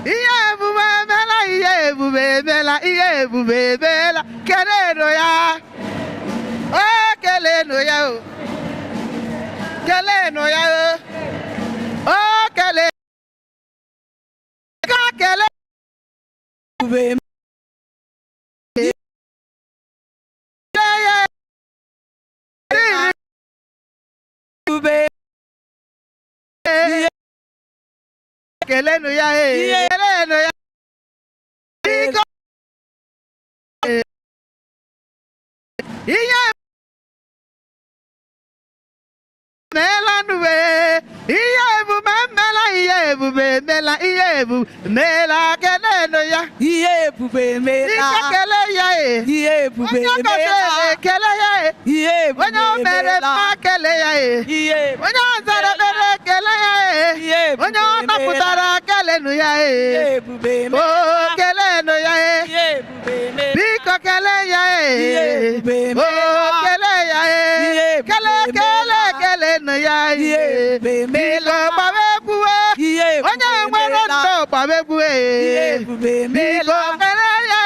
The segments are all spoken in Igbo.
Iye bubemela, iye bubemela, iye bubemela. Keleno ya. Oh, keleno ya. Keleno ya. Oh, keleno. Keleno. Bubemela. Keleno ya keleno ya iya melanwe iya bu memela iya bu memela iya bu mela keleno ya iya bu memela kele ya iya bu memela kele ya iya bu memela kele ya iya wonya zara bere kele ya iya wonya naputara keleno ya iya bu memela oh keleno ya iya bu memela biko kele ya iya bu memela oh kele ya iya kele kele keleno ya iya bu memela babebuwe wonya nwere ndo babebuwe iya bu memela kele ya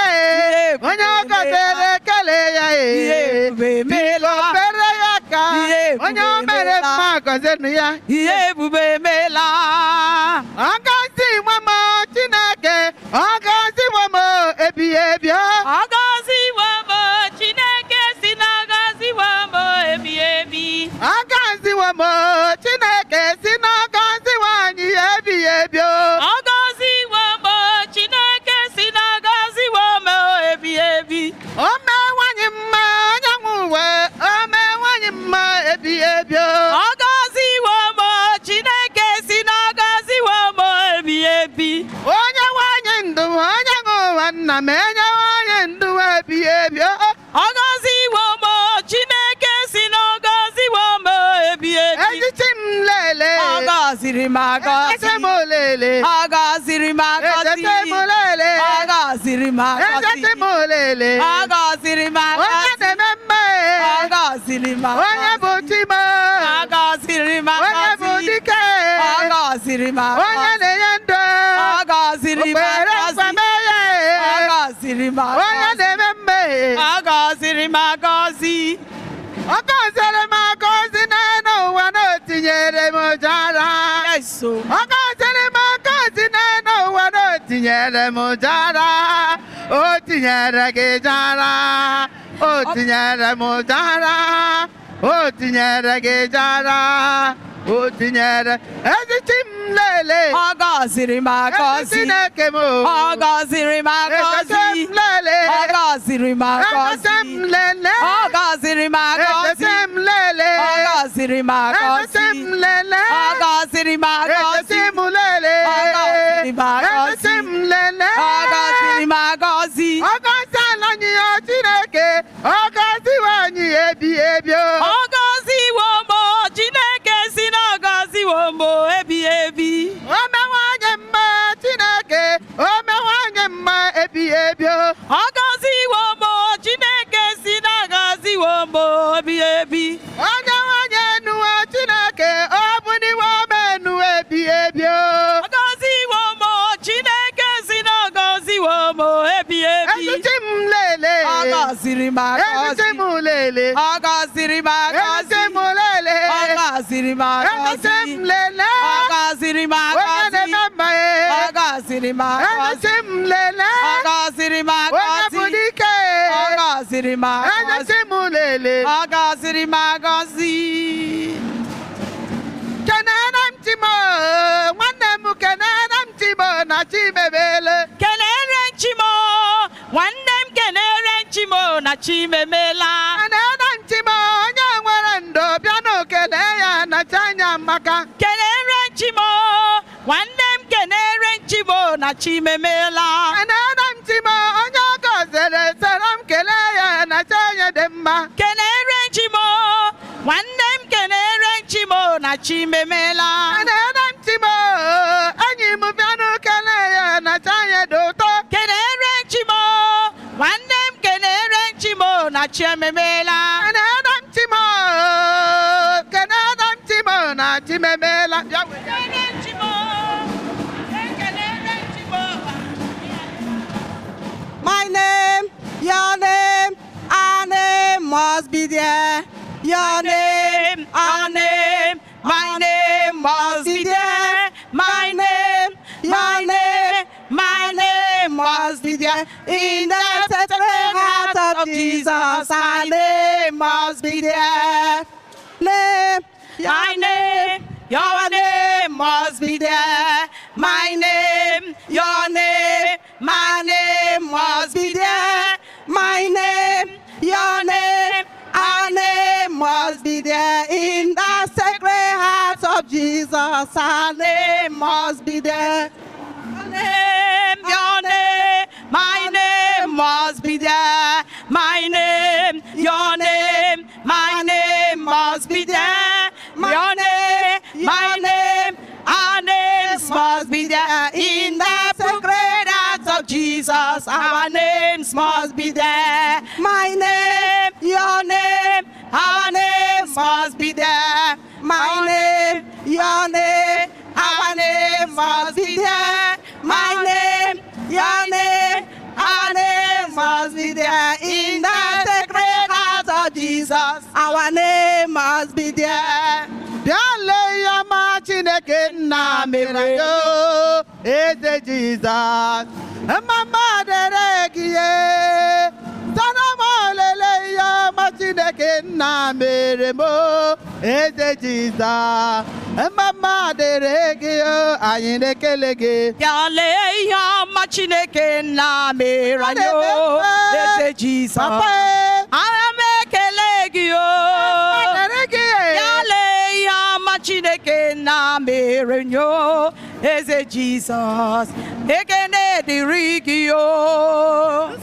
wonya katere kele ya iya bu memela bere ya ka wonya mere ma kozenu ya iya bu memela agazi mama Chineke agazi mama ebi ebi agazi mama Chineke sinagazi mama ebi ebi agazi mama Chineke sinagazi wanyi ebi ebi agazi mama Chineke sinagazi mama ebi ebi ome wanyi mma anyanwuwe ome wanyi mma ebi ebi agazi mama Chineke sinagazi mama ebi ebi onye wanyi ndu onye nguwa nna m enye wanyi ndu ebi ebi agazi mama Chineke sinagazi mama ebi ebi ejichim lele agaziri magazi ejichim lele agaziri magazi ejichim lele agaziri magazi ejichim lele agaziri magazi onye dememme agaziri magazi onye butima agaziri magazi onye budike agaziri magazi onye neyendo agaziri magazi agaziri magazi onye dememme agaziri magazi agaziri magazi neno wano tinyere mojara yeso agaziri magazi neno wano tinyere mojara o tinyere gejara o tinyere mojara o tinyere gejara o tinyere ejichim lele agaziri magazi Chineke mo agaziri magazi ejichim lele agaziri magazi ejichim lele agaziri magazi ejichim lele agaziri magazi ejichim lele agaziri magazi ejichim lele agaziri magazi ejichim lele agaziri magazi agazi lanyi o Chineke agazi wanyi ebi ebi agazi womo Chineke sinagazi womo ebi ebi ome wanyi mma Chineke ome wanyi mma ebi ebi agazi womo Chineke sinagazi womo ebi ebi onye wanyi nuwe Chineke obuni wome nu ebi ebi agazi womo Chineke sinagazi womo ebi ebi ejichim lele agaziri magazi ejichim lele agaziri magazi ejichim lele agaziri magazi ejichim lele agaziri magazi agaziri magazi ejichim lele agaziri magazi budike agaziri magazi ejichim lele agaziri magazi kenana mtimo nwanne m kenana mtimo na chimebele kenere nchimo nwanne m kenere nchimo na chimemela kenana mtimo onye nwere ndo bịa n'okele ya na chanya maka kenere nchimo nwanne m kenere nchimo na chimemela kenana mtimo onye gozere sere m kele ya na chanya dị mma kenere nchimo nwanne m kenere nchimo na chimemela kenana mtimo enyi m bịa n'okele ya na chanya dị ụtọ kenere nchimo nwanne m kenere nchimo na chimemela kenana mtimo na chimemela kenere nchimo kenere nchimo your name, our name, my name must be there. My name, your name, my name must be there. In the sacred heart of Jesus, our name must be there. Name, your name, your name must be there. My name, your name, my name must be there. My name, your name, our name must be there. In the sacred heart of Jesus, our name must be there. Your name, my name must be there. My name, your name, my name must be there. Your name, my name, our names must be there. In the sacred heart of Jesus, our names must be there. My name, your name, our names must be there. My name, your name, our name must be there. My name, your name, our name must be there. In the sacred heart of Jesus, our name must be there. Yale ma Chineke na mere yo eze Jesus. Mama dere giye. Sana mo lele ya ma Chineke na mere mo eze Jesus. Mama dere giye ayine kelege. Yale ya ma Chineke na mere yo eze Jesus. Amekelege yo. Yale ya ma Chineke na mere yo eze Jesus. Ekene diri gi yo.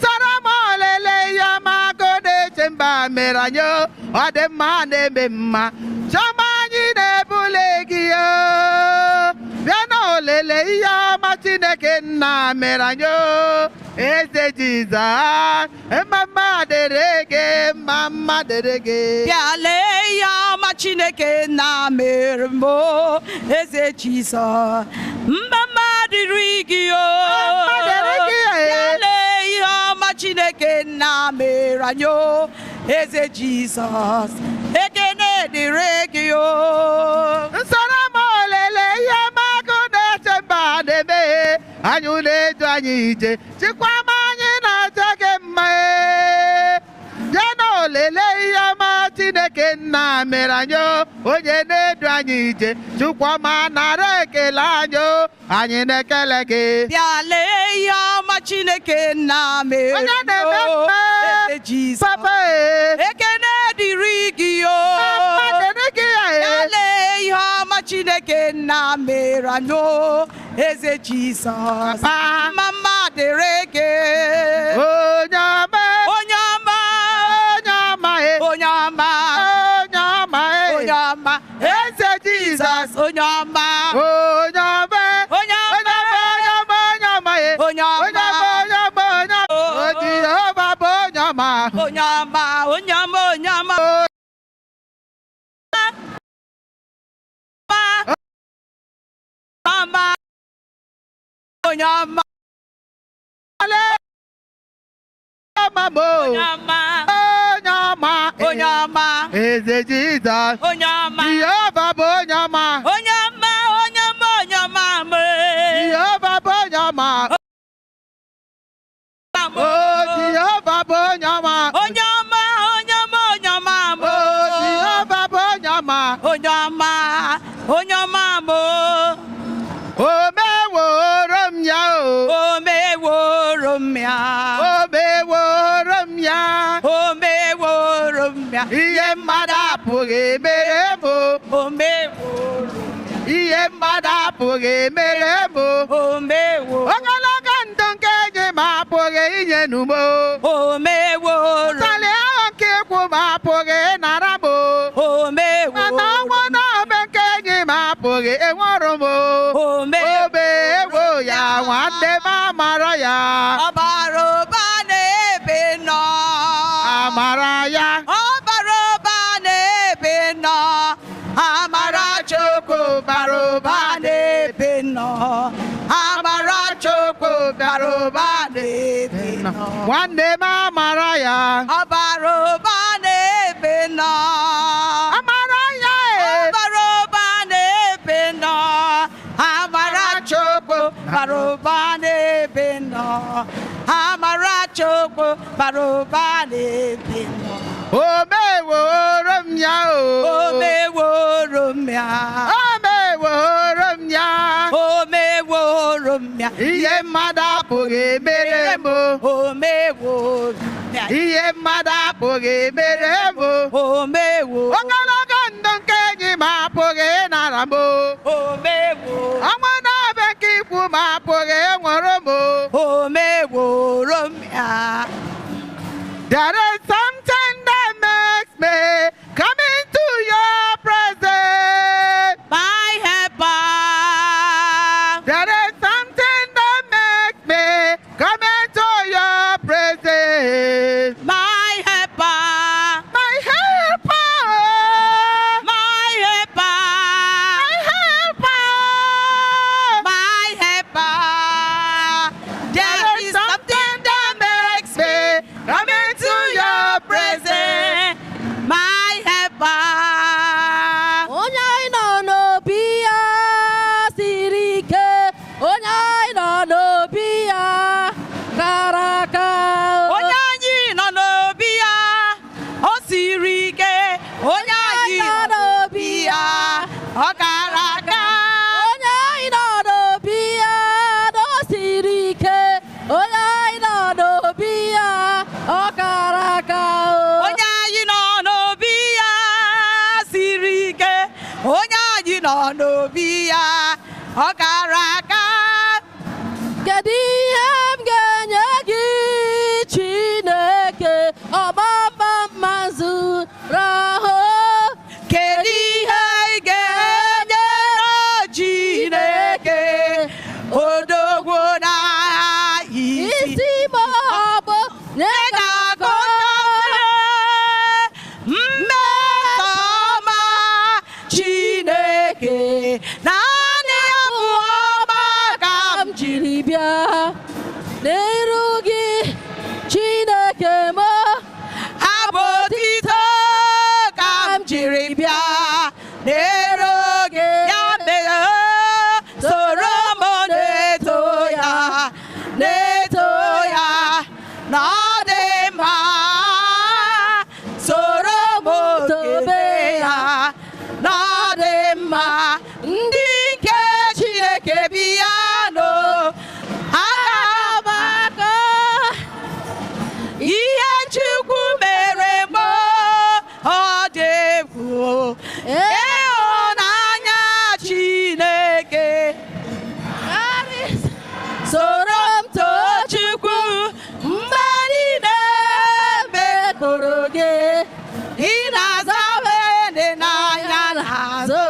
Saramolele ya ma gode chemba meranyo ode ma na-eme mma chama anyị na-ebule gị yo bịa na olele ya ma Chineke nna meranyo eze Jizọs mama dere gị mama dere gị bịa lee ya ma Chineke na mere mo eze Jizọs mama dịrị gị yo bịa lee ya ma Chineke na mere anyị eze Jizọs ekene dịrị gị yo nsọrọ m olele ihe magụ na-eche mba na-eme anyị na-edu anyị ije chikwa m anyị na-aja gị mma ya na olele ihe ma Chineke nna mere anyị onye na-edu anyị ije chukwa ma nara ekele anyị na-ekele gị bịa lee ya ma Chineke nna mere onye na-eme mma eze Jizọs papa ekene dịrị gị yo bịa lee ya ma Chineke nna mere anyị eze Jizọs mama dịrị gị onye ọma onye ọma onye ọma onye ọma eze Jizọs onye ọma onye ọma onye ọma onye ọma onye ọma Jehova bụ onye ọma onye ọma onye ọma onye ọma onye ọma onye ọma eze Jizọs onye ọma Jehova bụ onye ọma onye ọma onye ọma onye ọma Jehova bụ onye ọma Jehova bụ onye ọma onye ọma onye ọma onye ọma Jehova bụ onye ọma onye ọma onye ọma o meworo m ya o meworo m ya o meworo m ya o meworo m ya ihe mmadụ apụghị emere m o meworo ihe mmadụ apụghị emere m o meworo ogologo ndụ nke enyi m apụghị inye n'umo o meworo tali ahụ nke ikwu m apụghị ịnara m o meworo mana ọnwụ n'obe nke enyi m apụghị enwere m obewo ya nwanne m amara ya ọbara ụba n'ebe nọ amara ya ọbara ụba n'ebe nọ amara Chukwu bara ụba n'ebe nọ amara Chukwu bara ụba n'ebe nọ nwanne m amara ya ọbara ụba n'ebe nọ baroba n'ebe nọ amara Chukwu baroba n'ebe nọ omeworo m ya omeworo m ya omeworo m ya omeworo m ya ihe mmadụ apụghị emere m omeworo ihe mmadụ apụghị emere m omeworo ogologo ndụ nke enyi m apụghị ịnara m omeworo ọnwa na-abịa nke ikwu m apụghị ịnwụrụ m omeworo m ya. There is something that makes me come into your presence, My helper, there is something that makes me come into your presence, my helper, my helper, my helper, my helper. my helper. There is something that makes me come into your presence, my helper. Onye anyị nọ n'obi ya siri ike, onye anyị nọ n'obi ya kara aka. Onye anyị nọ n'obi ya, o siri ike. Onye anyị nọ n'obi ya, ọ kara aka. Onye anyị nọ n'obi ya na o siri ike, onye anyị nọ n'obi ya ọ kara aka. Onye anyị nọ n'obi ya siri ike. Onye anyị nọ n'obi ya, ọ kara aka. Kedu ihe m ga-enye gị Chineke ọgbamba mmanzụ rahụ? Kedu ihe ị ga-enyere Chineke odogwu n'agha isi? Isi ma ọ bụ nye Ị ga-agụ mmeso ọma Chineke, naanị ya bụ ọma ka m ji. jiri bịa n'iru gị Chineke m, Abụ otito ka m jiri bịa n'ero gị. Ya mere soro m na-eto ya, na-eto ya, na ọ dị mma. Soro m tobe ya, na ọ dị mma. Ndị nke Chineke bịa nụ aga m akọ ihe Chukwu mere m, ọ dị egwu. Ịhụnanya Chineke. Soro m too Chukwu mgbe niile mekpụrụ gị. Ị na-aza dị n'anya n'azụ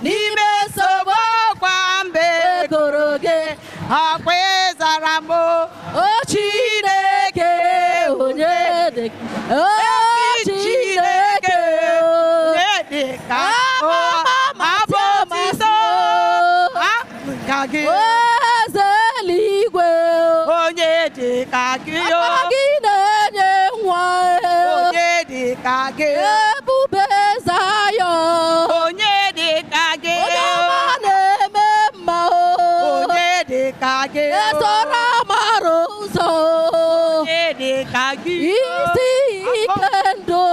n'ime nsogbu ọkwa mbe goro gị. Ọkwa ịzara m o Chineke onye dị o Chineke onye dị ka afọ otito ka gị. eze eluigwe Onye dị ka gị aka gị na-enye nwa onye dị ka gị. ebube Zayọn Onye dị ka gị. onye ọma na-eme mma Onye dị ka gị. esoro amara ụzọ Onye dị ka gị. isi ike ndụ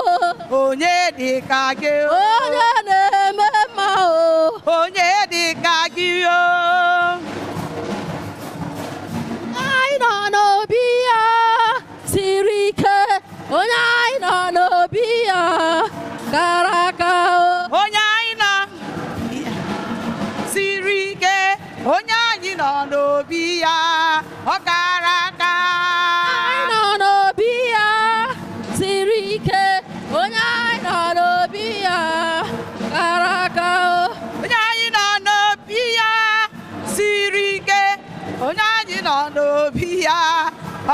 Onye dị ka gị. onye na-eme mma Onye dị ka gị. anyị nọ n'obi ya siri ike, onye anyị nọ n'obi ya kara aka. Onye anyị nọ siri ike. Onye anyị nọ n'obi ya, ọ kara aka. Anyị nọ n'obi ya siri ike, onye anyị nọ n'obi ya kara aka. Onye anyị nọ n'obi ya siri ike. Onye anyị nọ n'obi ya,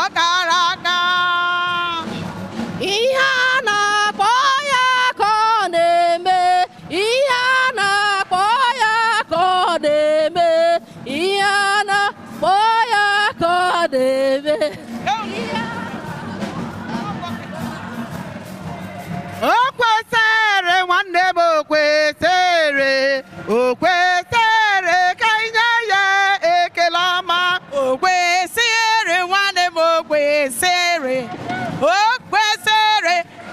ọ kara aka. Ihe a na-akpọ ya ka ọ na-eme, ihe a na-akpọ ya ka ọ na-eme, ihe a na-akpọ ya ka ọ na-eme. O kwesịrị nwanne m, o kwesịrị, o kwesịrị ka anyị nye ya ekele Okwesịrị nwanne m okwesịrị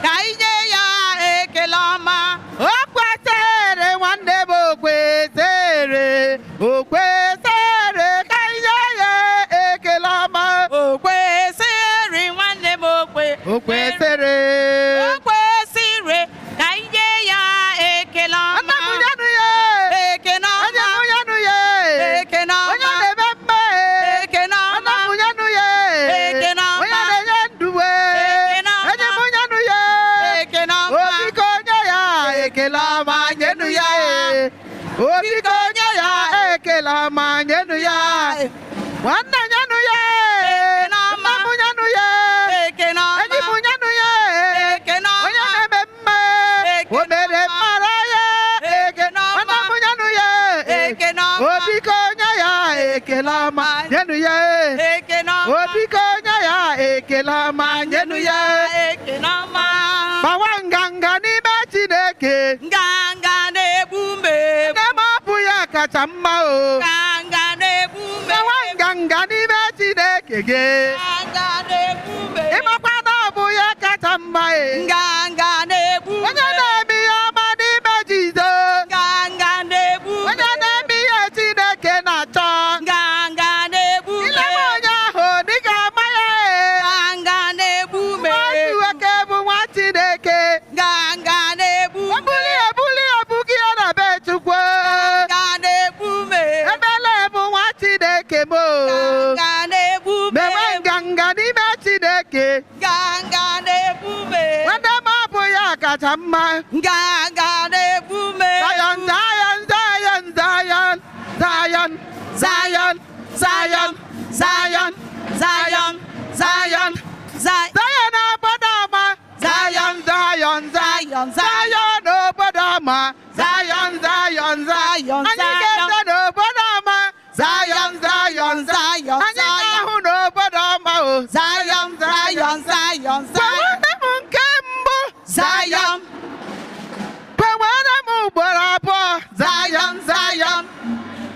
ka inye ya ekele ọma. Okwesịrị nwanne m okwesịrị ka inye ya ekele ọma. Okwesịrị nwanne m okwesịrị ka inye ya ekele ọma. Bawanganga n'ime Chineke. Nganga na-egbume. Na-amapụ ya kacha mma o. Nganga na-egbume. Bawanganga n'ime Chineke gị. Nganga na-egbume. Ịmakwa na ọ bụ ya kacha mma e. Nganga na-egbume. Onye na-eme ihe ọma n'ime Jizọs. Nganga na-egbume. Onye na-eme ihe Chineke na-achọ. Nganga na-egbume. Ilebe onye ahụ dịka ama ya e. Nganga na-egbume. Nwoke bụ nwa Chineke. Nganga na-egbume. Ebuli ebughị ya na be Chukwu. Nganga na-egbume. Ebele bụ nwa Chineke m. Nganga na-egbume. Mewe nganga n'ime Chineke. Nganga na-egbume. Nwanne m ọ bụ ya kacha mma. Nganga na-egbume. Zion, Zion, Zion, Zion, Zion, Zion, Zion, Zion, Zion, Zion, Zion obodo ọma. Zion, Zion, Zion, Zion obodo ọma. Zion, Zion, Zion, anyị ga-ete n'obodo ọma. Zion, Zion, Zion, anyị ga-ahụ n'obodo ọma o. Zion, Zion, Zion, Zion. Kwewere m nke mbụ. Zion. Kwewere m ugboro abụọ. Zion, Zion.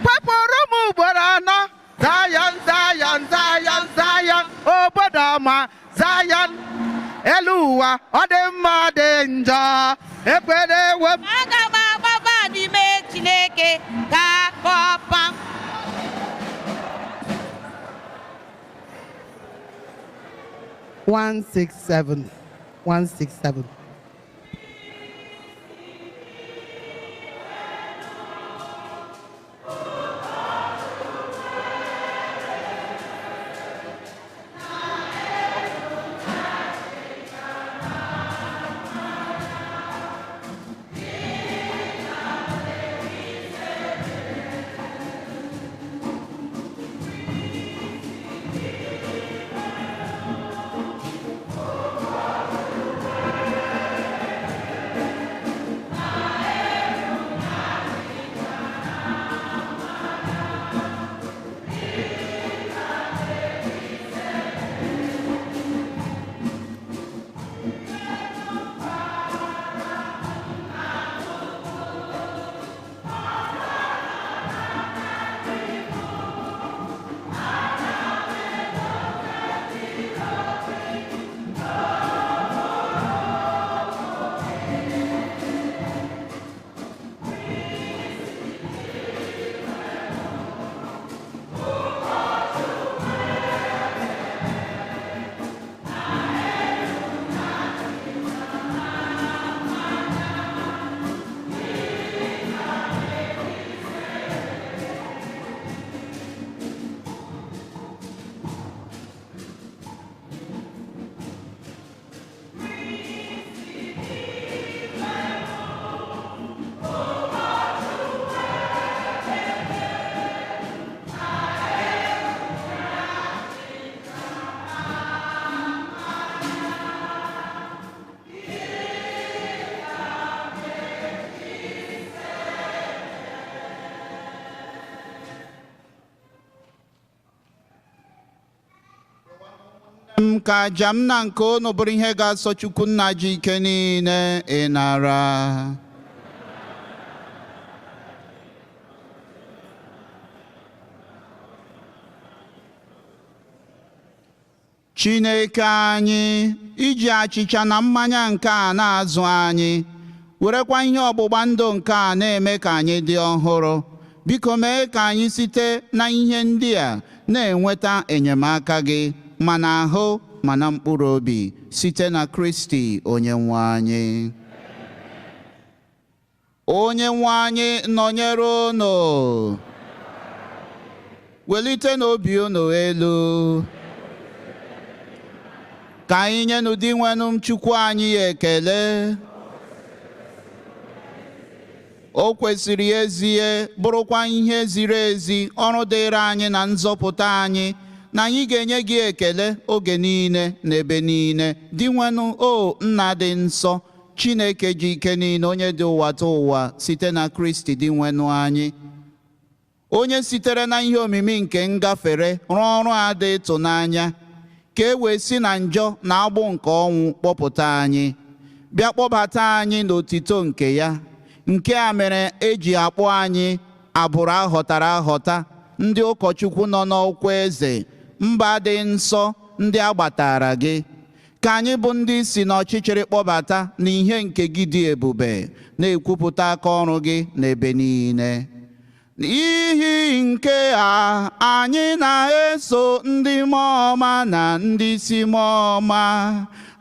Kwepụrụ m ugboro anọ. Zion, Zion, Zion, Zion obodo ọma. Zion. Elu ụwa ọ dị mma ọ dị njọ. Ekwere ewe m. Aga m agbaba n'ime Chineke ka kọpa. One 167. ka aja m na nke unu bụrụ ihe ga-asọ Chukwu nna ji ike niile ịnara. Chineke anyị, iji achịcha na mmanya nke a na-azụ anyị, werekwa ihe ọgbụgba ndụ nke a na-eme ka anyị dị ọhụrụ. Biko mee ka anyị site na ihe ndị a na-enweta enyemaka gị, ma n'ahụ ma na mkpụrụ obi, site na Kristi onye nwe anyị. Onye nwe anyị nọnyere unu. Welite n'obi unu elu. Ka anyị nye n'ụdị nwenụ Chukwu anyị ekele. O kwesịrị ezie, bụrụkwa ihe ziri ezi, ọrụ dịrị anyị na nzọpụta anyị, na anyị ga-enye gị ekele oge niile na ebe niile. Dị nwenụ o Nna dị nsọ, Chineke ji ike niile, onye dị ụwa ta ụwa, site na Kristi dị nwenụ anyị, onye sitere na ihe omimi nke ngafere rụọ ọrụ a dị ịtụnanya, ka e wee si na njọ na agbụ nke ọnwụ kpọpụta anyị, bịa kpọbata anyị n'otito nke ya. Nke a mere eji akpọ anyị abụrụ aghọtara aghọta, ndị ụkọchukwu nọ n'ọkwa eze, mba dị nsọ ndị agbatara gị. Ka anyị bụ ndị si n'ọchịchịrị kpọbata n'ihe nke gị dị ebube, na-ekwupụta aka ọrụ gị n'ebe niile. N'ihi nke a, anyị na-eso ndị mmụọ ọma na ndị isi mmụọ ọma,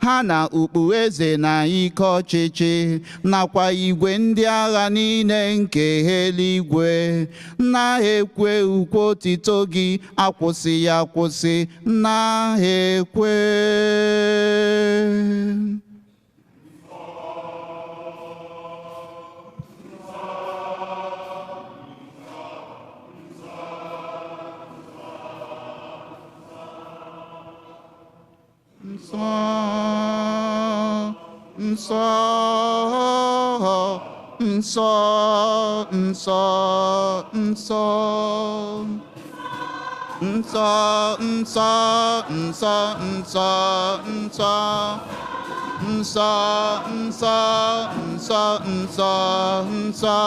ha na ukpu eze na ike ọchịchị, nakwa igwe ndị agha niile nke eluigwe, na-ekwe ukwe otito gị akwụsịghị akwụsị, na-ekwe. Nsọ, nsọ, nsọ, nsọ, nsọ, nsọ, nsọ, nsọ, nsọ, nsọ, nsọ, nsọ, nsọ, nsọ.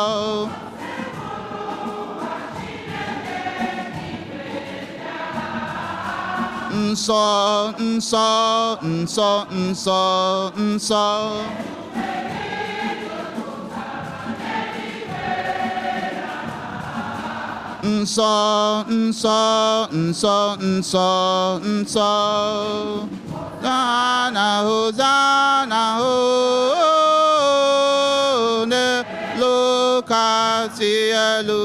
Nsọ, nsọ, nsọ, nsọ, nsọ. Nsọ, nsọ, nsọ, nsọ, nsọ. Hosanna, Hosanna, n'elu kasị elu.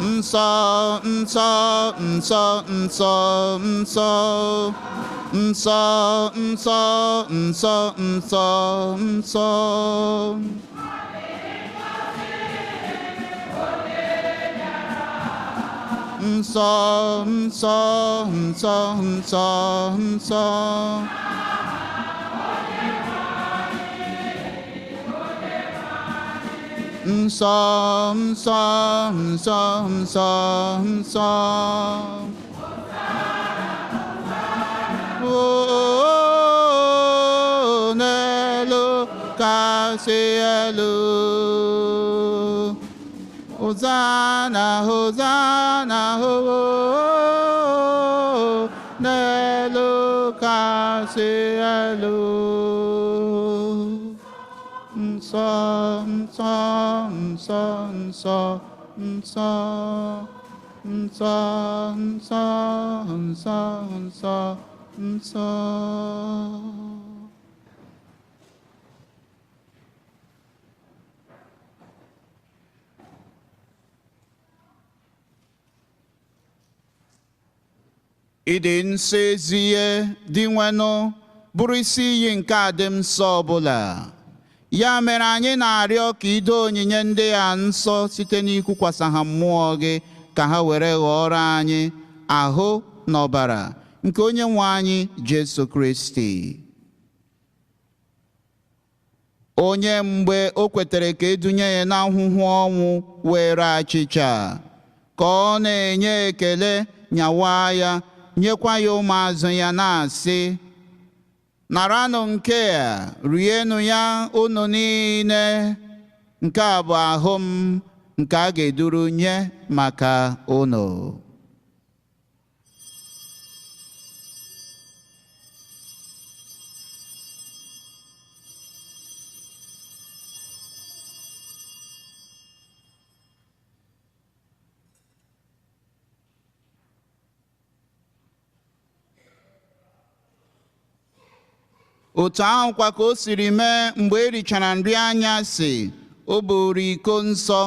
Nsọ, nsọ, nsọ, nsọ, nsọ, nsọ, nsọ, nsọ, nsọ, nsọ. Nsọ, nsọ, nsọ, nsọ, nsọ. Nsọ, nsọ, nsọ, nsọ, nsọ. N'elu kasị elu. Hosanna, Hosanna, n'elu kasị elu. Nsọ, nsọ, nsọ, nsọ, nsọ, nsọ, nsọ, nsọ, nsọ, nsọ. Ịdị nsọ ezie dị nwenụ, bụrụ isi iyi nke adị nsọ ọbụla. Ya mere anyị na-arịọ ka ido onyinye ndị a nsọ site n'ikwukwasa ha mmụọ gị, ka ha were ghọọrọ anyị ahụ na ọbara nke onye nwe anyị Jesu Kristi. Onye mgbe o kwetere ka edunye ya n'ahụhụ ọnwụ were achịcha, ka ọ na-enye ekele, nyawa ya, nyekwa ya ụmụazụ ya, na-asị: naranụ nke a rienụ ya unu niile, nke a bụ ahụ m nke a ga-eduru nye maka unu. Otu ahụkwa ka o siri mee mgbe e richara nri anyasị, o buru iko nsọ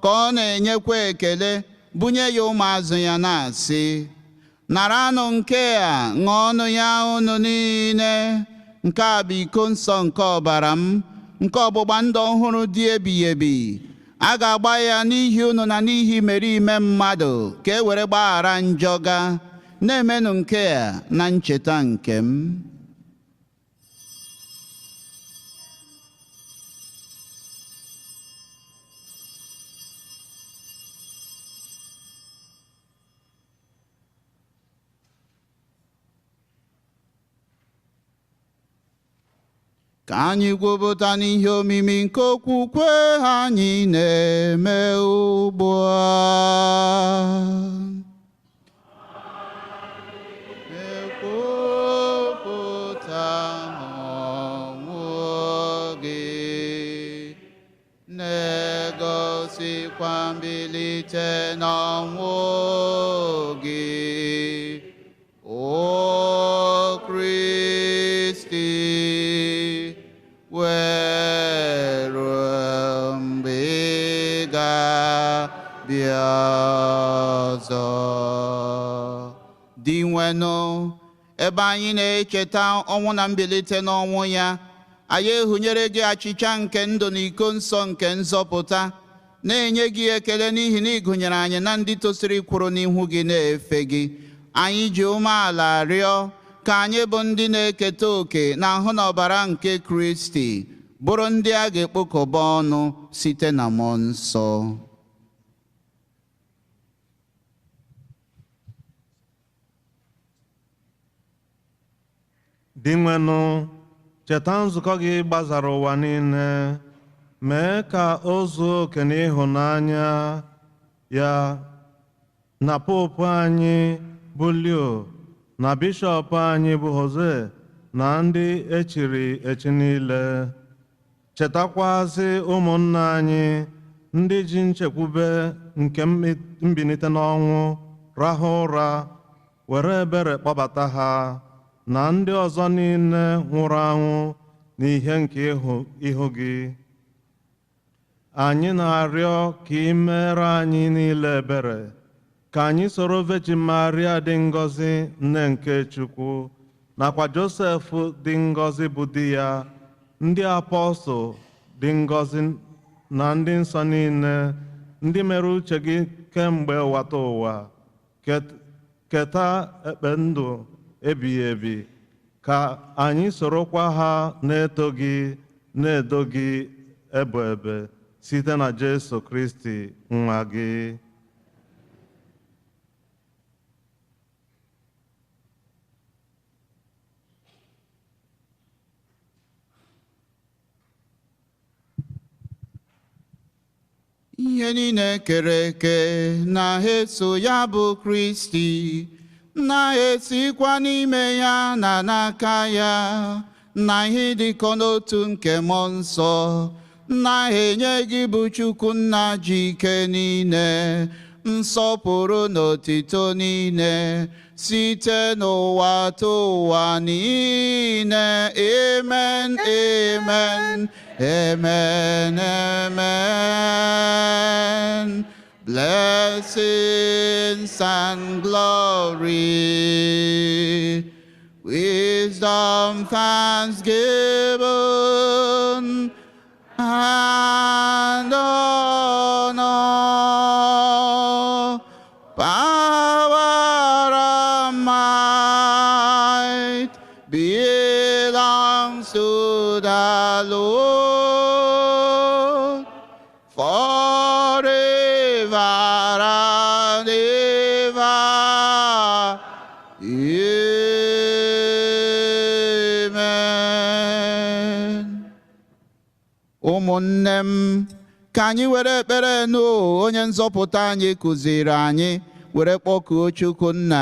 ka ọ na-enyekwa ekele, bunye ya ụmụazụ ya na-asị, naranụ nke a ṅụọnụ ya unu niile, nke a bụ iko nsọ nke ọbara m, nke ọgbụgba ndụ ọhụrụ dị ebighị ebi. A ga-agba ya n'ihi unu na n'ihi imerime mmadụ, ka e were gbaghara njọ ga. Na-emenụ nke a na ncheta nke m. Ka anyị gwupụta n'ihe omimi nke okwukwe anyị na-eme ugbu a. Ekwupụta ọnwụ gị, na-egosikwa mbilite n'ọnwụ gị, O Kristi, were mgbe ị ga-abịa ọzọ. Dị nwenụ, ebe anyị na-echeta ọnwụ na mbilite n'ọnwụ ya, anyị ehunyere gị achịcha nke ndụ na iko nsọ nke nzọpụta, na-enye gị ekele n'ihi na ị gụnyere anyị na ndị tosiri ikwuru n'ihu gị na-efe gị. Anyị ji umeala rịọ ka anyị bụ ndị na-eketa oke n'ahụ na ọbara nke Kristi, bụrụ ndị a ga-ekpokọba ọnụ site na mmụọ nsọ. Dị nwenụ, cheta nzukọ gị gbazara ụwa niile, mee ka o zuo oke n'ịhụnanya ya na popu anyị bụ Leo, na bishọp anyị bụ Jose, na ndị echiri echi niile. Chetakwazi ụmụnna anyị ndị ji nchekwube nke mbilite n'ọnwụ rahụ ụra, were ebere kpọbata ha, na ndị ọzọ niile nwụrụ anwụ n'ihe nke ihu gị. Anyị na-arịọ ka ị mere anyị niile ebere, ka anyị soro Virgin Maria dị ngọzi, nne nke Chukwu, nakwa Josef dị ngọzi bụ di ya, ndị apọstụl dị ngọzi, na ndị nsọ niile ndị mere uche gị kemgbe ụwata ụwa, keta ekpe ndụ ebighị ebi, ka anyị sorokwa ha na-eto gị, na-edo gị ebe ebe, site na Jesu Kristi nwa gị. Ihe niile kere eke na-eso ya bụ Kristi, na-esikwa n'ime ya na n'aka ya, na ihe dịkọ n'otu nke mmụọ nsọ, na-enye gị bụ Chukwu Nna ji ike niile, nsọpụrụ na otito niile, site n'ụwa ta ụwa niile. Amen, amen, amen, amen. Blessings and glory, wisdom, thanksgiving, and honor, power and might belongs to the Lord forever and ever. Amen. ụmụnne m, ka anyị were ekpere nụ onye nzọpụta anyị kụziri anyị were kpọkuo Chukwu nna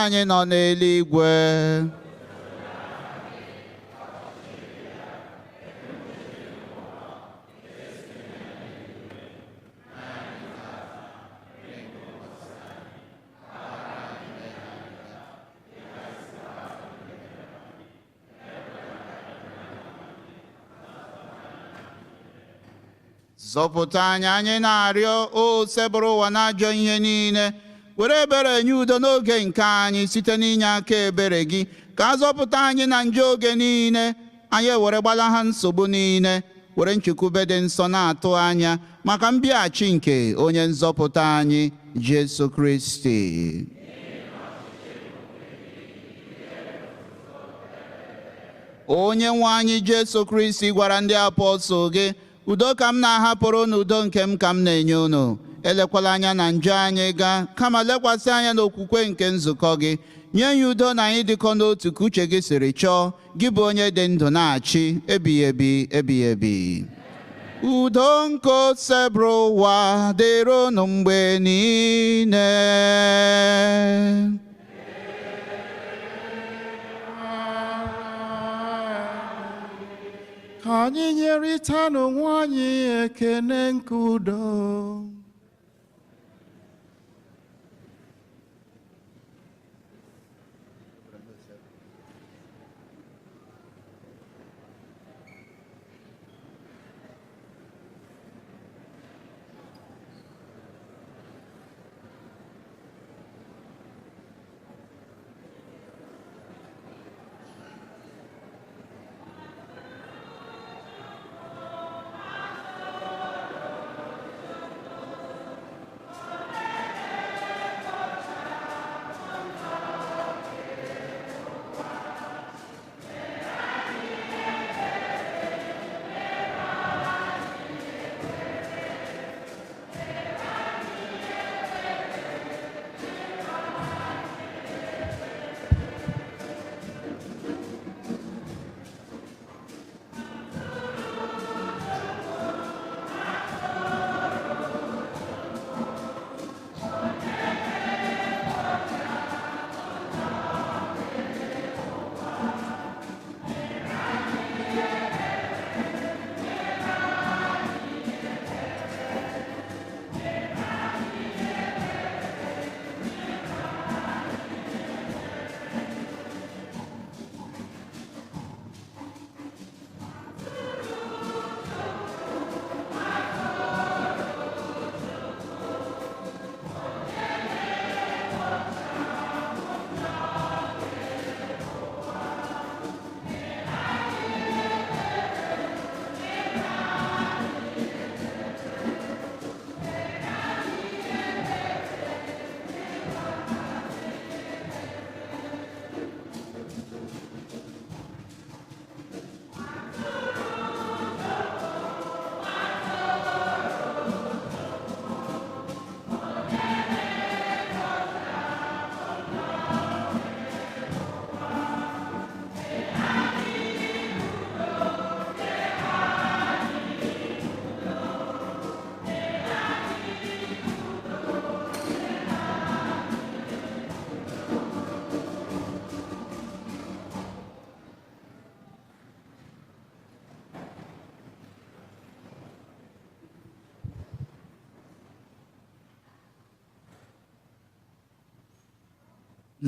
anyị nọ n'eluigwe. Zọpụta anyị na-arịọ o sebụrụ ụwa n'ajọ ihe niile, were ebere nye udo n'oge nke anyị site n'inye aka ebere gị, ka a zọpụta anyị na njọ oge niile, anyị were gbalaha nsogbu niile, were nchekwube dị nsọ na-atụ anya maka mbịaghachi nke onye nzọpụta anyị Jesu Kristi. Onye nwe anyị Jesu Kristi gwara ndị apọstọl gị, udo ka m na-ahapụrụ n'udo nke m ka m na-enye unu, elekwala anya na njọ anyị gaa, kama lekwasị anya n'okwukwe nke nzukọ gị. Nye ya udo na anyị dịkọ n'otu ka uche gị siri chọọ, gị bụ onye dị ndụ na-achị ebighị ebi ebighị ebi. Udo nke osebụrụ ụwa dịrị unu mgbe niile. Ka anyị nyerịta n'onwe anyị ekene nke udo.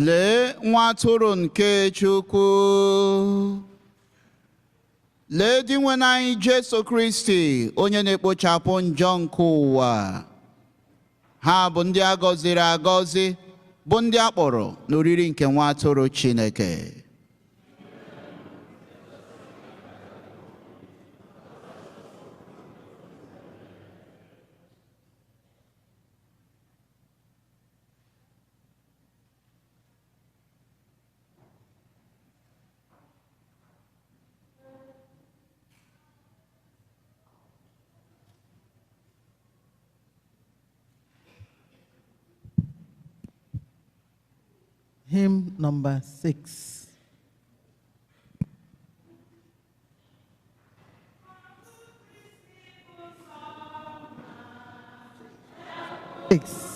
Lee nwa atụrụ nke Chukwu. Lee di nwe anyị Jesu Kristi, onye na-ekpochapụ njọ nke ụwa. Ha bụ ndị a gọziri agọzi, bụ ndị a kpọrọ n'oriri nke nwa atụrụ Chineke. Hymn number 6. 6.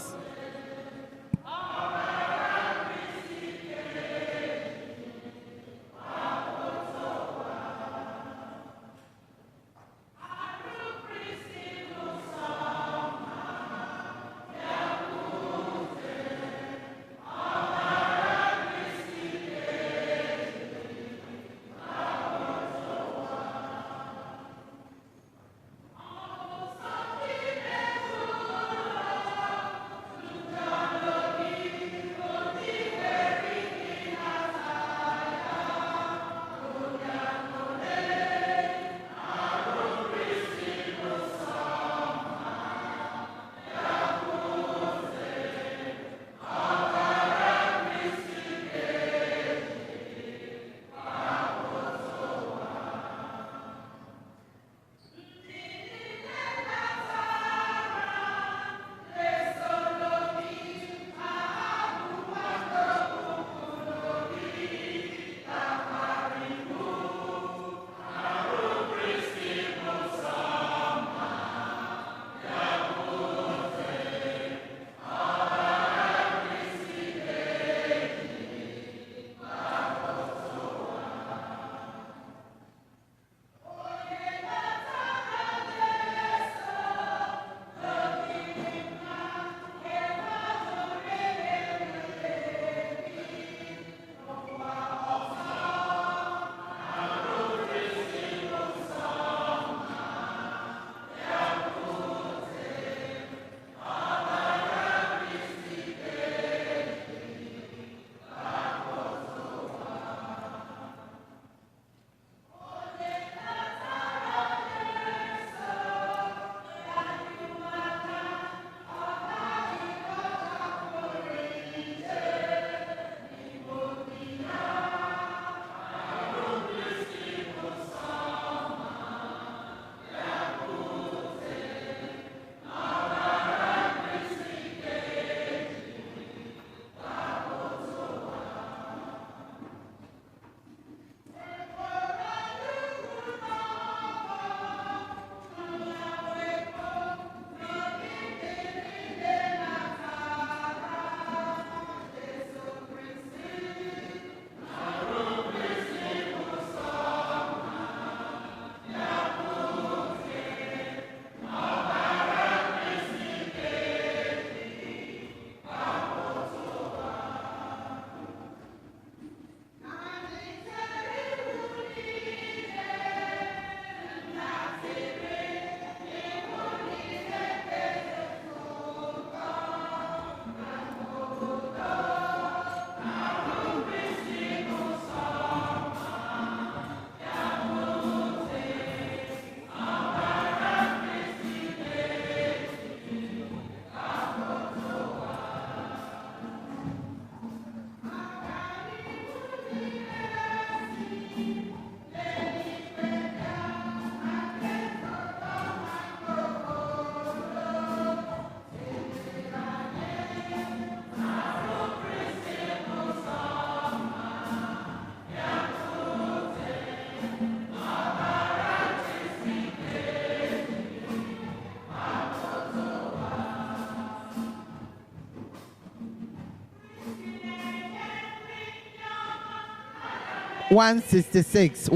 $166.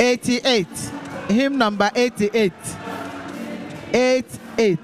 88. Hymn number 88. 88.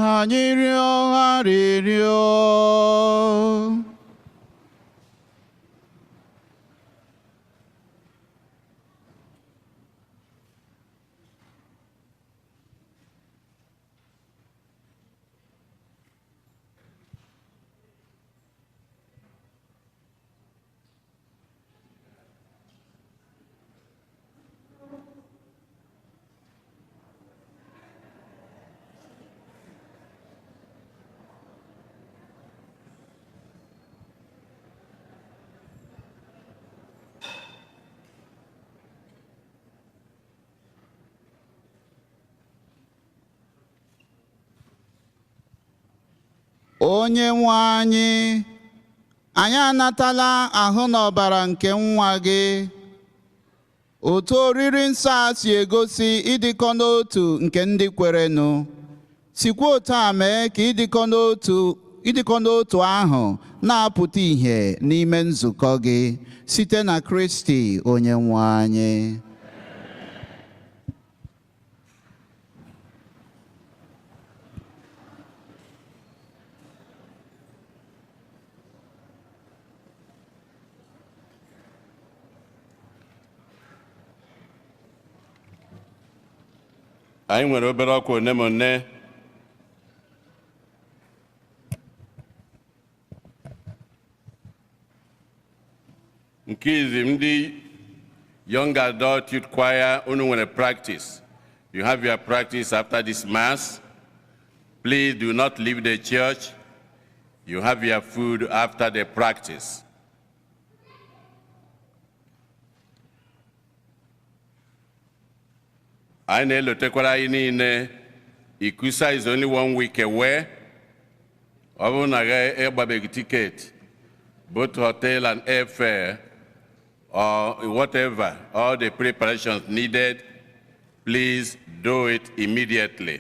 anyị rịọ arịrịọ. Onye nwe anyị, anyị anatala ahụ na ọbara nke nwa gị. Otu oriri nsọ a si egosi ịdịkọ n'otu nke ndị kwerenụ, sikwa otu a mee ka ịdịkọ n'otu ahụ na-apụta ìhè n'ime nzukọ gị site na Kristi onye nwe anyị. Anyị nwere obere ọkwa one ma one nke izi ndị young adult youth choir unu nwere practice. You have your practice after this mass. Please do not leave the church. You have your food after the practice. I know Ikusa is only 1 week away. I will not get a ticket, both hotel and airfare, or whatever, all the preparations needed. Please do it immediately.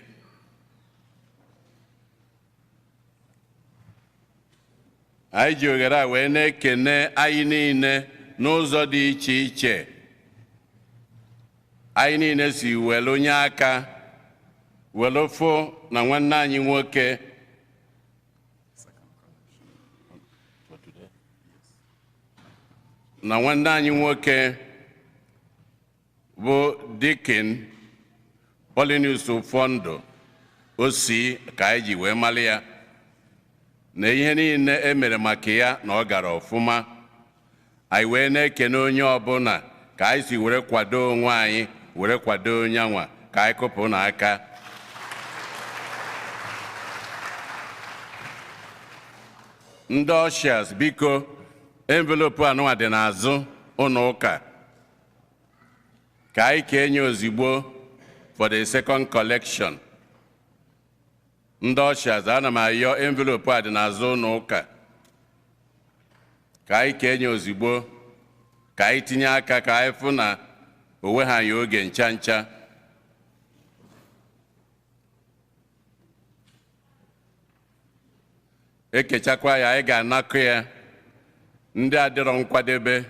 I jogera wene kene ainine n'ụzọ dị iche iche. Anyị niile si were onye aka welofo na nwanne anyị nwoke bụ Deacon Paulinus Fondo osi ka anyị ji wee mali ya na ihe niile emere maka ya na ọ gara ọfụma. Anyị wee na-ekene onye ọbụla ka anyị si were kwado onwe anyị were kwado onye nwa ka anyị kụpụ n'aka. Ndị ushers biko envelope anụnwa dị n'azụ ụlọ ụka ka anyị kenye ozigbo for the second collection. Ndị ushers ana m ayọ envelope a dị n'azụ ụlọ ụka ka anyị kenye ozigbo ka anyị tinye aka ka anyị fụ na owe ha ya oge ncha ncha. Ekechakwa ya anyị ga-anakọ ya. Ndị adịrọ nkwadebe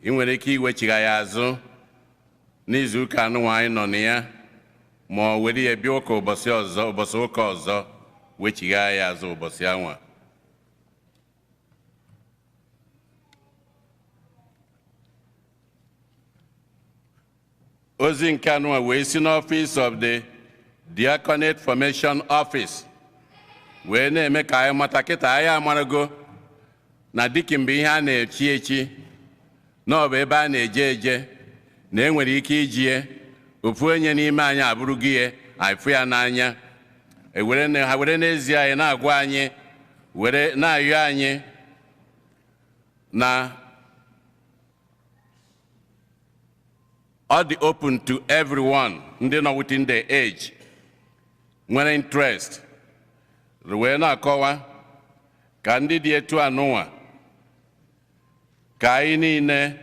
ị nwere ike iwechigha ya azụ n'izu ụka anụnwa anyị nọ na ya ma ọ were ya bịa ụka ụbọchị ụka ọzọ wechigha ya azụ ụbọchị anwa. Ozi nke anụnwa wee si n'Office of the Diaconate Formation Office wee na-eme ka anyị mata kịta anyị amarago na dịka mgbe ihe a na-echi echi na ọ bụ ebe a na-eje eje na enwere ike iji ofu onye n'ime anyị abụrụgo ihe afụ ya n'anya ha were n'ezie anyị na-agwa anyị were na-ayọ anyị na ọ dị open to everyone ndị nọ within the age nwere interest wee na-akọwa ka ndị dị etu anụnwa ka anyị niile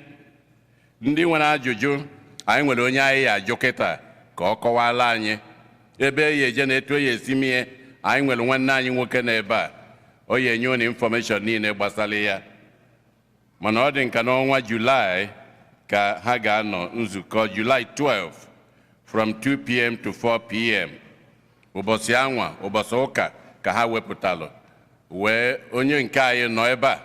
ndị nwere ajụjụ anyị nwere onye anyị ya ajụ kịta ka ọ kọwala anyị ebe ya eje na etu ya esi mie. Anyị nwere nwanne anyị nwoke n'ebe a o ya enye unu information niile gbasara ya mana ọ dị nka n'ọnwa Julaị ka ha ga-anọ nzukọ July 12 from 2 p.m. to 4 p.m. ụbọchị anwa ụbọchị ụka ka ha wepụtalụ wee onye nke anyị nọ ebe a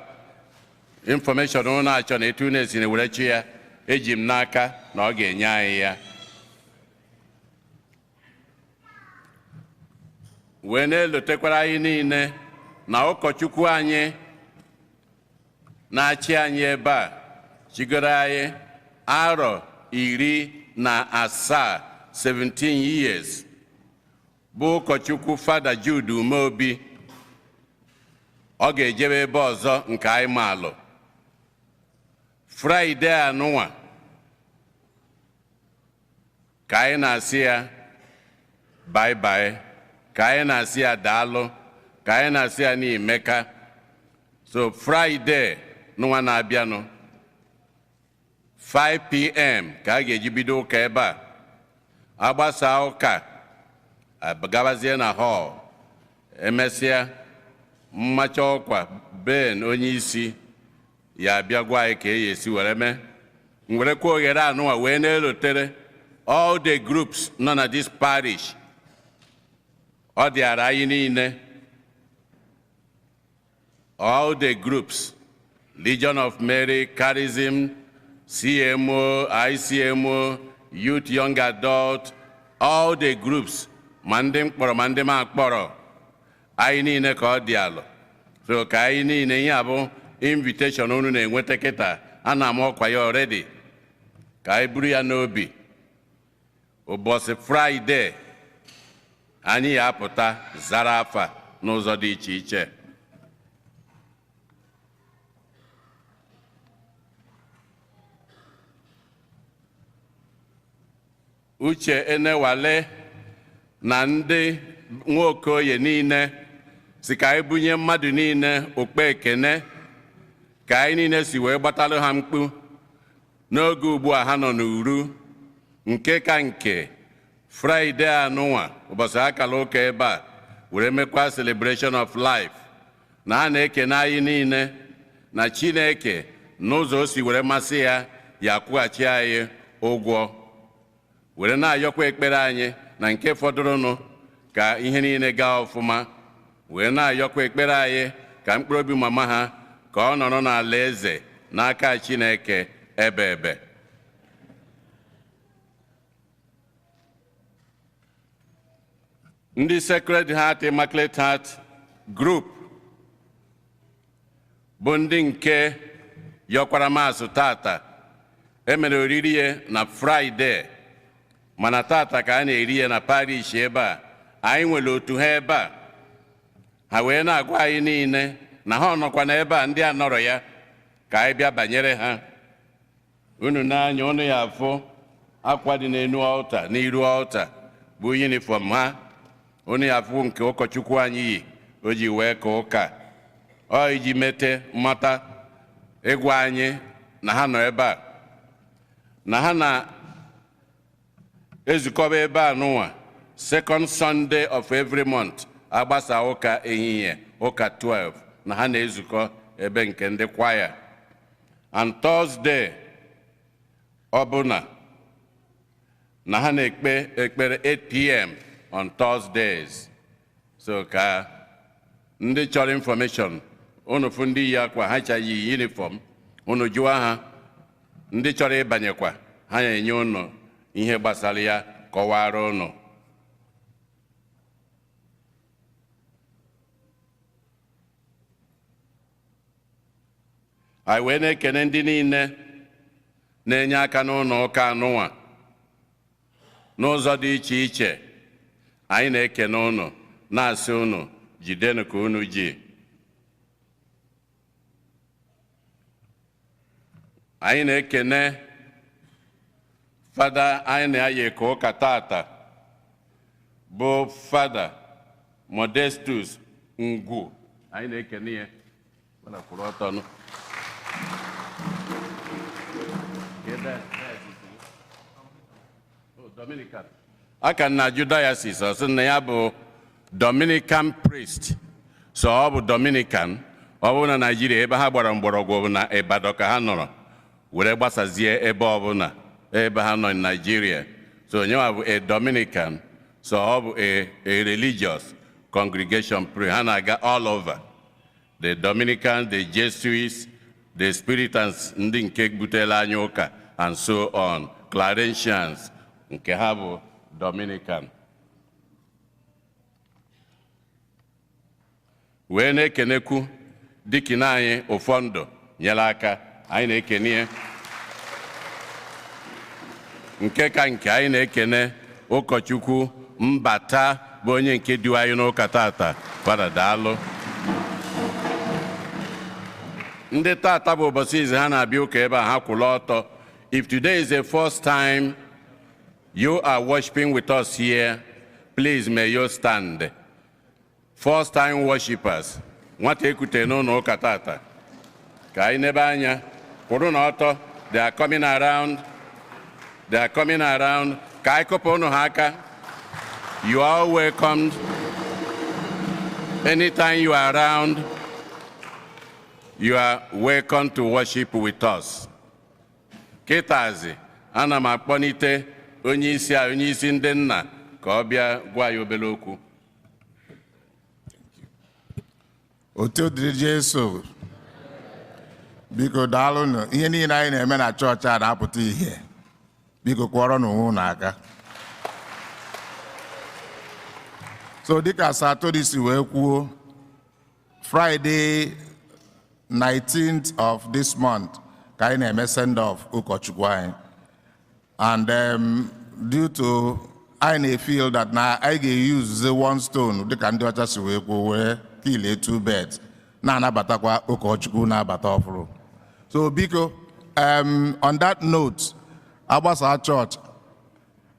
information unu na-achọ na etu na-esi were chi ya eji m n'aka na ọ ga-enye anyị ya wee na-elotekwara anyị niile na ụkọchukwu anyị na-achị anyị ebe a chigoro anyị arọ 17 17 years bụ ụkọchukwu Fada Jude Umeobi. Ọ ga-ejebe ebe ọzọ nke anyị maalụ Fraịde anụnwa ka anyị na-asị ya bye bye, ka anyị na-asị ya daalụ, ka anyị na-asị ya n'Imeka. So Fraịde nụnwa na-abịanụ 5 p.m. ka a ga-eji bido ụka ebe a. Agbasa ụka gabazie na hall, emesịa mmacha ọkwa Ben onye isi ya abịa gwa anyị ka esi were mee. Werekwa oghere anụnwa wee na-elotere all the groups nọ na this parish. Ọ dịara anyị niile, all the groups, Legion of Mary, Charism, CMO, ICMO, Youth Young Adult, all the groups, ma ndị mkpọrọ ma ndị ma akpọrọ, anyị niile ka ọ dị alụ. So ka anyị niile ihe abụ invitation unu na-enweta kịta, a na-ama ọkwa ya already, ka anyị buru ya n'obi. Ụbọchị Fraịde anyị ya apụta zara afa n'ụzọ dị iche iche. Uche Enewale na ndị nwokoye niile si ka anyị bunye mmadụ niile okpe ekene, ka anyị niile si wee gbatalụ ha mkpu n'oge ugbu a ha nọ n'uru nke ka nke Fraịde anụnwa ụbọchị akala ụka ebe a were mekwa celebration of life, na ha na-ekene anyị niile na Chineke n'ụzọ o si were masị ya ya kwụghachi anyị ụgwọ, were na-ayọkwa ekpere anyị na nke fọdụrụnụ ka ihe niile gaa ọfụma, wee na-ayọkwa ekpere anyị ka mkpụrụ obi mama ha ka ọ nọrọ n'ala eze n'aka Chineke ebe ebe. Ndị Sacred Heart Immaculate Heart Group bụ ndị nke yọkwara maasụ tata. Emere oriri ya na Fraịde, mana tata ka a na-eri ya na parish ebe a. Anyị nwere otu ha ebe a, ha wee na-agwa anyị niile na ha nọkwa n'ebe a, ndị a nọrọ ya ka anyị bịa banyere ha. Unu n'anya unu ya afụ akwa dị n'enu ọlta, n'iru ọlta bụ uniform ha. Unu ya afụ nke ụkọchukwu anyị yi o ji wee ka ụka, ọ iji mete mmata ịgwa anyị na ha nọ ebe a, na ha na-ezukọba ebe a n'ụwa second Sunday of every month. Agbasa ụka ehihie, ụka 12, na ha na-ezukọ ebe nke ndị kwaya. And Thursday ọbụna na ha na-ekpe ekpere 8 p.m. on Thursdays. So ka ndị chọrọ information, unu fụ ndị yi akwa ha chaghị uniform, unu jụọ ha. Ndị chọrọ ịbanyekwa ha na-enye unu ihe gbasara ya, kọwara unu. Anyị wee na-ekene ndị niile na-enye aka n'ụlọ ụka anụnwa n'ụzọ dị iche iche. Anyị na-ekene unu na-asị unu jidenụ ka unu ji. Anyị na-ekene Fada anyị na-aye ka ụka tata bụ Fada Modestus Ngwu. Anyị na-ekene ya kwụrụ ọtọ nụ. Dominican. Aka na-ajụ diocese ọ sị na ya bụ Dominican priest, so ọ bụ Dominican. Ọ bụ na Nigeria ebe ha gbara mgbọrọgwụ na Ibadan ka ha nọrọ were gbasazie ebe ọbụla ebe ha nọ Nigeria. So onye bụ a Dominican. So a religious congregation pray. Hanaga all over. The Dominicans, the Jesuits, the Spiritans, ndị nke butela anyị ụka, and so on. Clarentians, nke ha bụ Dominican. Wee na-ekenekwu dikina anyị ụfọdụ nyere aka, anyị na-ekene nke ka nke anyị na-ekene ụkọchukwu Mbata bụ onye nke du anyị n'ụka tata. Fada daalụ. Ndị tata bụ ụbọchị izi ha na-abịa ụka ebe a ha kwụrụ ọtọ. If today is the first time you are worshiping with us here, please may you stand. First time worshipers. Nwata ekute n'ụlọ ụka tata. Ka anyị nebe anya, kwụrụ n'ọtọ. They are coming around. They are coming around. Ka anyị kụpụ ụnụ ha aka. You are welcomed. Anytime you are around, you are welcome to worship with us. Kitazi, ana m akpọnite onye isi ndị nna ka ọ bịa gwa ya obere okwu. Otu dịrị Jesu, biko daalụnụ, ihe niile anyị na-eme na chọọchị a na-apụta ihe. Biko kwọrọ n'onwe n'aka. So dịka Satọde si wee kwuo, Friday 19th of this month, ka anyị na-eme send off ụkọchukwu anyị. And due to I feel that now I can use the one stone, dịka ndị ọcha si wee kwuo, wee kill 2 birds. Na-anabatakwa ụkọchukwu na-abata ọfụrụ. So biko, on that note, Agbasa Church,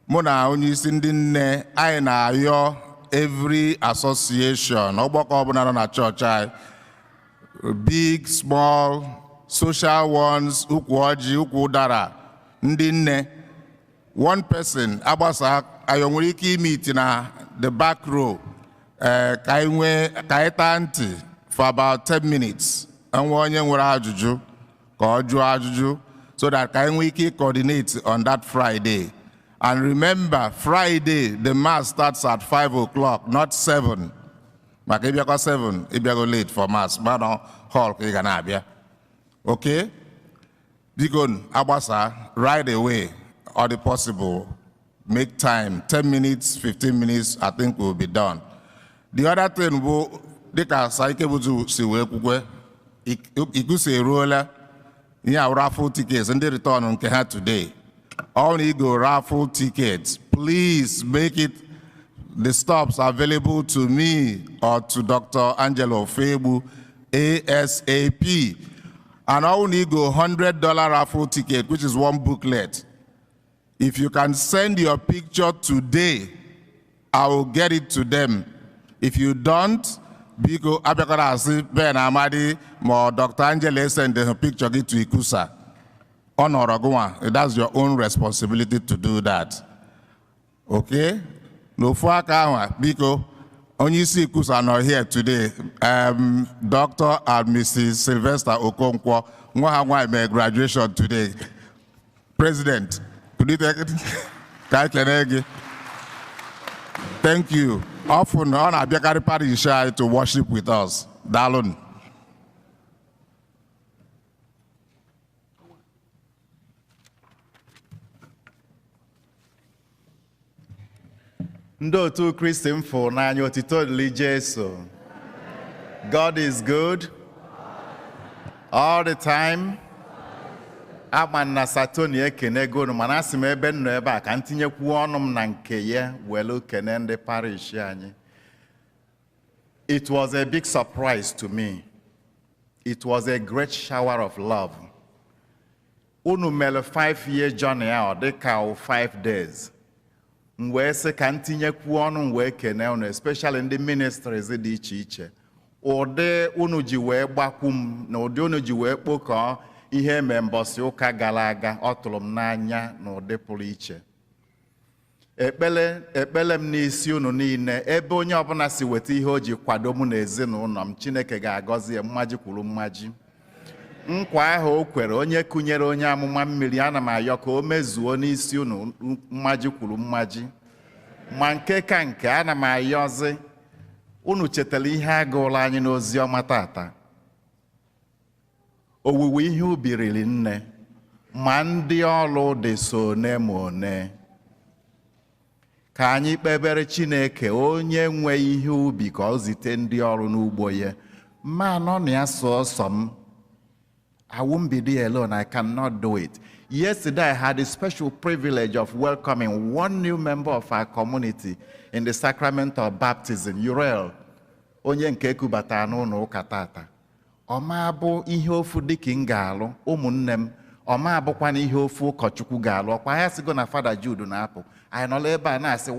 mụ na onye isi ndị nne anyị na-ayọ every association, ọgbakọ ọbụla nọ na church anyị, big, small, social ones, ukwu ọjị, ukwu ụdara, ndị nne, one person, Agbasa, anyị nwere ike meet na the back row, ka anyị taa ntị for about 10 minutes, enwe onye nwere ajụjụ, ka ọ jụọ ajụjụ, so that ka anyị nwee ike coordinate on that Friday. And remember, Friday, the mass starts at 5 o'clock, not 7. Maka ịbịakwa 7, ịbịago late for mass. Mana hall ka ị ga na-abịa. Okay? Biko Agbasa, right away, or the possible, make time, 10 minutes, 15 minutes, I think we'll be done. The other thing, dịka Saike Buzu si wee kwukwe, ikusi eruola, ihe raffle tickets, ndị return nke ha today. All Igbo raffle tickets, please make it the stops available to me or to Dr. Angelo Febu ASAP. And all Igbo $100 raffle ticket, which is one booklet. If you can send your picture today, I will get it to them. If you don't, Biko Abekarasi Ben Amadi or Dr. Angelo send the picture to Ikusa. That's your own responsibility to do that. Okay? No faka Biko, only see Kusa not here today. Dr. and Mrs. Sylvester Okonkwo, my graduation today. President, could you take it? Thank you. Often on a Biakari party shy to worship with us. Dalun. Ndo tu Christian for na otito dịrị Jesu. God is good all the time. Ama na Satoni ekene gonu mana asị m ebe nọ ebe a ka ntinyekwu ọnụ m na nke ya welu kene ndị parish anyị. It was a big surprise to me. It was a great shower of love. Unu mere 5-year journey out, dịka 5 days. Mwe se ka ntinyekwu ọnụ wee kene unu, especially in the ministries dị iche iche. Ụdị unu ji wee gbakwu m na ụdị unu ji wee kpokọọ ihe mbọsị ụka gara aga, ọ tụrụ m n'anya na ụdị pụrụ iche. Ekpele m n'isi unu niile, ebe onye ọbụla si weta ihe o ji kwado mụ na ezinụlọ m, Chineke ga-agọzi ya mmaji kwuru mmaji. Nkwa ahụ o kwere onye kụnyere onye amụma mmiri, ana m ayọ ka o mezuo n'isi unu mmaji kwuru mmaji. ma nke ka nke ana m ayọzi unu chetara ihe agụụla anyị n'ozi ọma tata. Owuwe ihe ubi riri nne, ma ndị ọrụ dị so one ma one. Ka anyị kpebere Chineke onye nwe ihe ubi ka ọ zite ndị ọrụ n'ugbo ya. Ma nọ na ya sọsọ m. I won't be there alone. I cannot do it. Yesterday, I had the special privilege of welcoming one new member of our community in the sacrament of baptism, Uriel. Onye nke kubata n'ụlọ ụka tata. Ọma bụ ihe ofu dịka m ga-alụ ụmụnne m. Ọma abụkwa na ihe ofu ụkọchukwu ga-alụ. Ọkwa ya sigo na Fada Jude na-apụ. Anyị nọla ebe a na-asị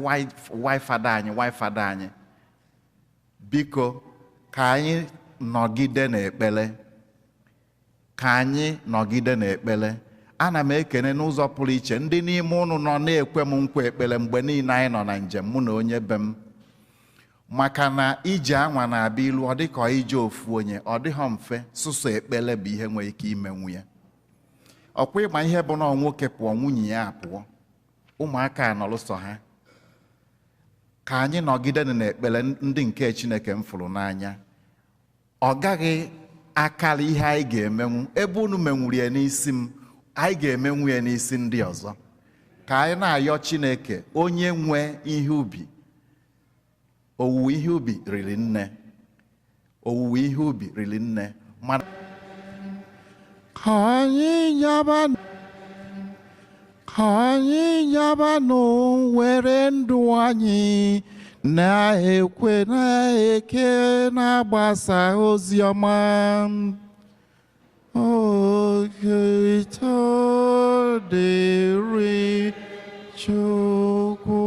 why fada anyị. Biko, ka anyị nọgide n'ekpere. Ka anyị nọgide n'ekpere. Ana m ekene n'ụzọ pụrụ iche ndị n'ime unu nọ na-ekwe m nkwa ekpere mgbe niile anyị nọ na njem mụ na onye be m. Maka na ije anwa na-abịa ilu ọ dịka ije ofu onye, ọ dịghọ mfe. Sụsọ ekpere bụ ihe nwere ike imenwu ya. Ọkwa ịgba ihe bụ na nwoke pụọ nwunye ya apụọ. Ụmụaka anọlụsọ ha. Ka anyị nọgide n'ekpere ndị nke Chineke m fụrụ n'anya. Ọ gaghị akara ihe anyị ga-emenwu. Ebe unu menwuru ya n'isi m, anyị ga-emenwu ya n'isi ndị ọzọ. Ka anyị na-ayọ Chineke onye nwe ihe ubi. Owuwe ihe ubi riri nne. Owuwe ihe ubi riri nne. Ka anyị yaba n'were ndụ anyị na-ekwe na-eke na-agbasa ozi ọma. Oge ito dịrị Chukwu.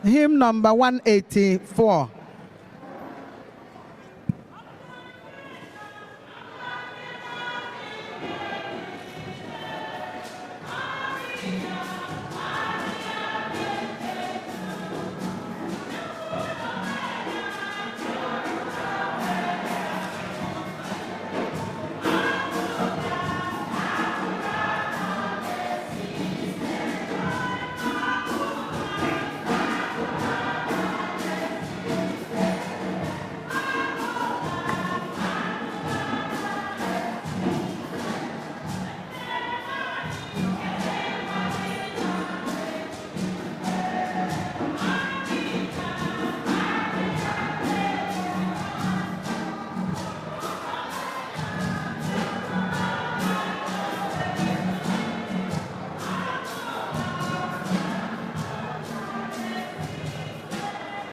Hymn number 184.